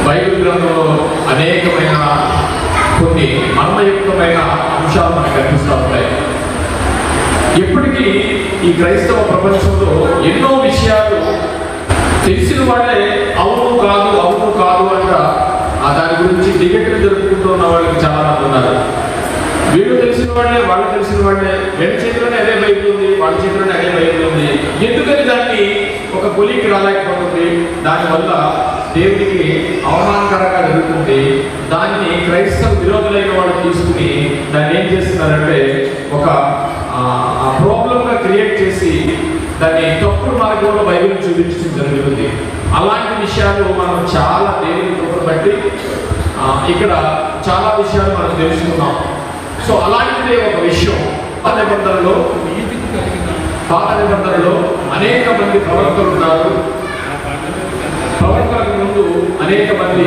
Bible గ్రంథంలో అనేకమైన కొన్ని మర్మయుక్తమైన అంశాలు మనకు కనిపిస్తూ ఉంటాయి. ఇప్పటికీ ఈ క్రైస్తవ ప్రపంచంలో ఎన్నో విషయాలు తెలిసిన వాళ్ళే అవును కాదు అంట దాని గురించి డిబేట్లు జరుపుకుంటూ ఉన్న వాళ్ళకి చాలా మంది ఉన్నారు. వీళ్ళు తెలిసిన వాళ్ళే, వాళ్ళు తెలిసిన వాళ్ళే, వీళ్ళ చేతిలోనే అదే బైబిల్ ఉంది, వాళ్ళ చేతిలోనే అదే బైబిల్ ఉంది. ఎందుకని దాన్ని ఒక కొలికి రాలేకపోతుంది? దానివల్ల దేవుడికి అవమానకరంగా జరుగుతుంది. దాన్ని క్రైస్తవ విరోధులైన వాళ్ళు తీసుకుని దాన్ని ఏం చేస్తున్నారంటే ఒక ప్రాబ్లంగా క్రియేట్ చేసి దాన్ని తప్పుడు మార్గంలో బైబిల్ చూపించడం జరుగుతుంది. అలాంటి విషయాలు మనం చాలా దేవుని కృపను బట్టి ఇక్కడ చాలా విషయాలు మనం తెలుసుకున్నాం. సో అలాంటిదే ఒక విషయం పాత నిబంధనలో అనేక మంది ప్రవక్తలు ఉన్నారు. ప్రవక్తలకు ముందు అనేక మంది